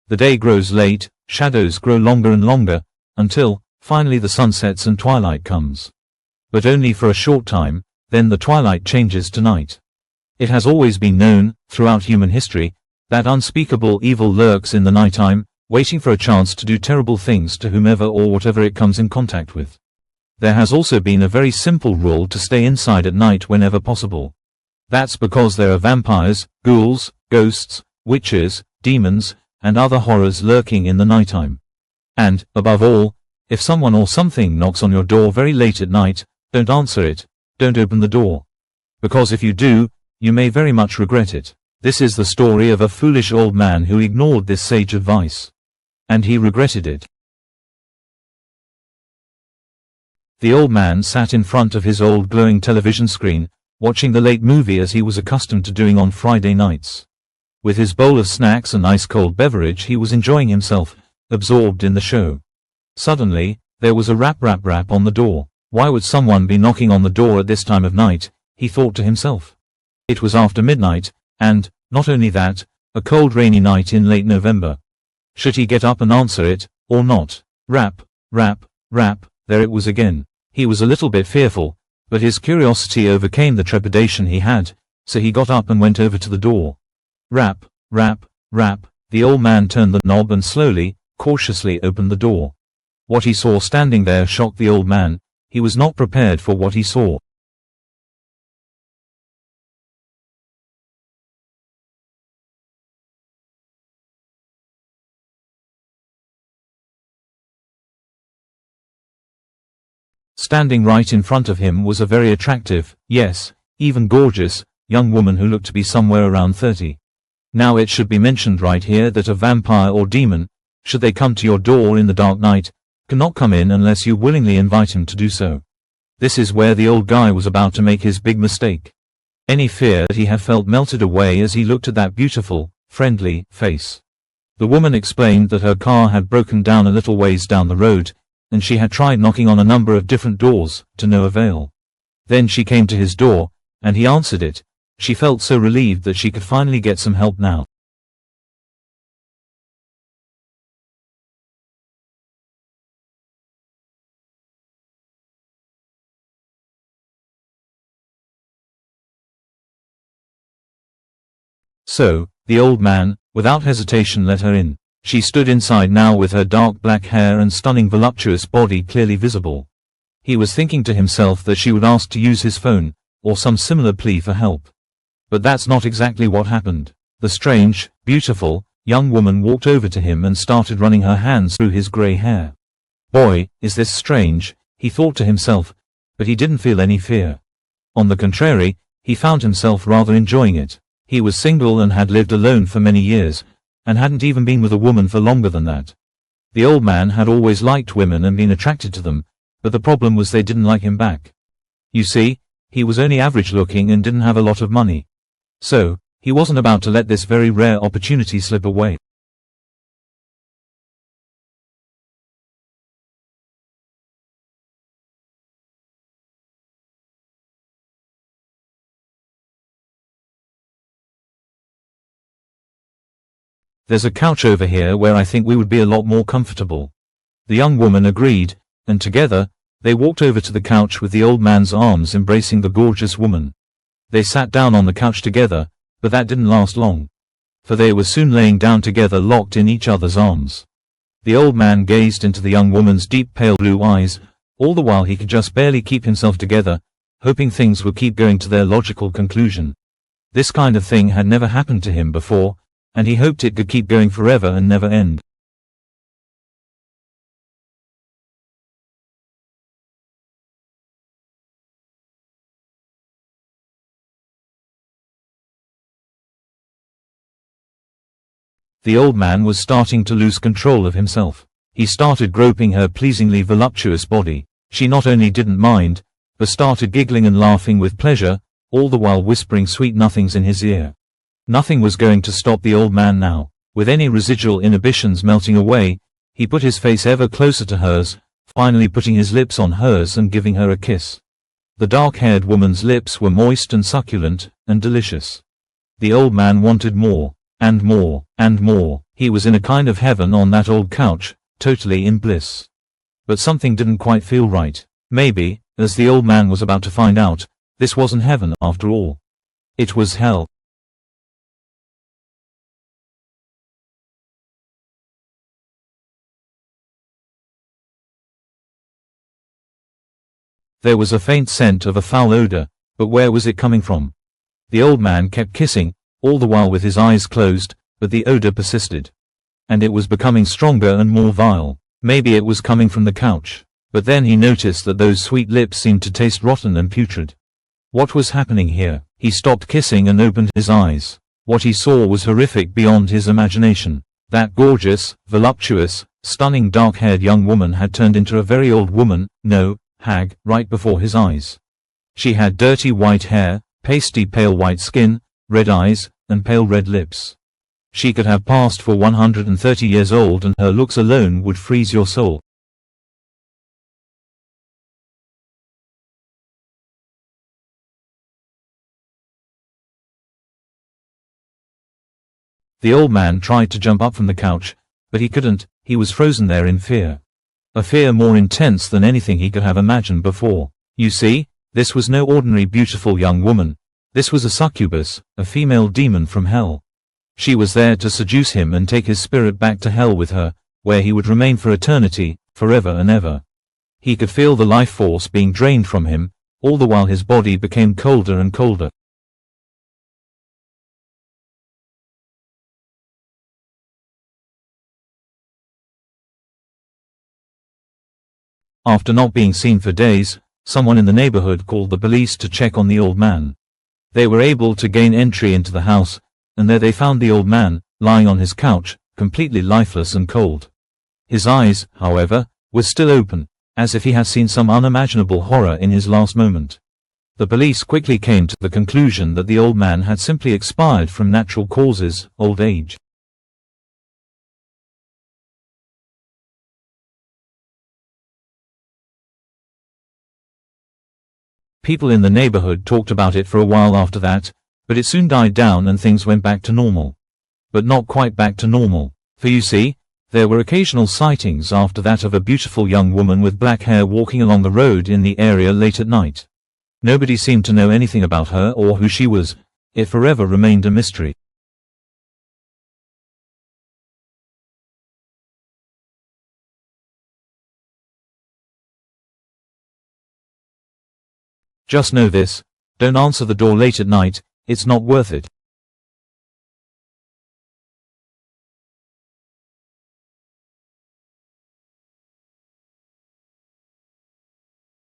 The day grows late, shadows grow longer and longer, until, finally the sun sets and twilight comes. But only for a short time, then the twilight changes to night. It has always been known, throughout human history, that unspeakable evil lurks in the nighttime, waiting for a chance to do terrible things to whomever or whatever it comes in contact with. There has also been a very simple rule to stay inside at night whenever possible. That's because there are vampires, ghouls, ghosts, witches, demons, and other horrors lurking in the nighttime. And, above all, if someone or something knocks on your door very late at night, don't answer it, don't open the door. Because if you do, you may very much regret it. This is the story of a foolish old man who ignored this sage advice. And he regretted it. The old man sat in front of his old glowing television screen, watching the late movie as he was accustomed to doing on Friday nights. With his bowl of snacks and ice-cold beverage he was enjoying himself, absorbed in the show. Suddenly, there was a rap on the door. Why would someone be knocking on the door at this time of night, he thought to himself. It was after midnight, and, not only that, a cold rainy night in late November. Should he get up and answer it, or not? Rap, there it was again. He was a little bit fearful, but his curiosity overcame the trepidation he had, so he got up and went over to the door. Rap, the old man turned the knob and slowly, cautiously opened the door. What he saw standing there shocked the old man. He was not prepared for what he saw. Standing right in front of him was a very attractive, yes, even gorgeous, young woman who looked to be somewhere around 30. Now it should be mentioned right here that a vampire or demon, should they come to your door in the dark night, cannot come in unless you willingly invite him to do so. This is where the old guy was about to make his big mistake. Any fear that he had felt melted away as he looked at that beautiful, friendly face. The woman explained that her car had broken down a little ways down the road, and she had tried knocking on a number of different doors, to no avail. Then she came to his door, and he answered it. She felt so relieved that she could finally get some help now. So, the old man, without hesitation, let her in. She stood inside now with her dark black hair and stunning voluptuous body clearly visible. He was thinking to himself that she would ask to use his phone, or some similar plea for help. But that's not exactly what happened. The strange, beautiful, young woman walked over to him and started running her hands through his grey hair. Boy, is this strange, he thought to himself, but he didn't feel any fear. On the contrary, he found himself rather enjoying it. He was single and had lived alone for many years, and hadn't even been with a woman for longer than that. The old man had always liked women and been attracted to them, but the problem was they didn't like him back. You see, he was only average looking and didn't have a lot of money. So, he wasn't about to let this very rare opportunity slip away. There's a couch over here where I think we would be a lot more comfortable. The young woman agreed, and together, they walked over to the couch with the old man's arms embracing the gorgeous woman. They sat down on the couch together, but that didn't last long. For they were soon laying down together locked in each other's arms. The old man gazed into the young woman's deep pale blue eyes, all the while he could just barely keep himself together, hoping things would keep going to their logical conclusion. This kind of thing had never happened to him before, and he hoped it could keep going forever and never end. The old man was starting to lose control of himself. He started groping her pleasingly voluptuous body. She not only didn't mind, but started giggling and laughing with pleasure, all the while whispering sweet nothings in his ear. Nothing was going to stop the old man now. With any residual inhibitions melting away, he put his face ever closer to hers, finally putting his lips on hers and giving her a kiss. The dark-haired woman's lips were moist and succulent, and delicious. The old man wanted more. and more, and more. He was in a kind of heaven on that old couch, totally in bliss. But something didn't quite feel right. Maybe, as the old man was about to find out, this wasn't heaven after all. It was hell. There was a faint scent of a foul odor, but where was it coming from? The old man kept kissing, all the while with his eyes closed, but the odor persisted. And it was becoming stronger and more vile. Maybe it was coming from the couch. But then he noticed that those sweet lips seemed to taste rotten and putrid. What was happening here? He stopped kissing and opened his eyes. What he saw was horrific beyond his imagination. That gorgeous, voluptuous, stunning dark-haired young woman had turned into a very old woman, no, hag, right before his eyes. She had dirty white hair, pasty pale white skin, red eyes, and pale red lips. She could have passed for 130 years old, and her looks alone would freeze your soul. The old man tried to jump up from the couch, but he couldn't. He was frozen there in fear. A fear more intense than anything he could have imagined before. You see, this was no ordinary beautiful young woman. This was a succubus, a female demon from hell. She was there to seduce him and take his spirit back to hell with her, where he would remain for eternity, forever and ever. He could feel the life force being drained from him, all the while his body became colder and colder. After not being seen for days, someone in the neighborhood called the police to check on the old man. They were able to gain entry into the house, and there they found the old man, lying on his couch, completely lifeless and cold. His eyes, however, were still open, as if he had seen some unimaginable horror in his last moment. The police quickly came to the conclusion that the old man had simply expired from natural causes, old age. People in the neighborhood talked about it for a while after that, but it soon died down and things went back to normal. But not quite back to normal, for you see, there were occasional sightings after that of a beautiful young woman with black hair walking along the road in the area late at night. Nobody seemed to know anything about her or who she was. It forever remained a mystery. Just know this, don't answer the door late at night, it's not worth it.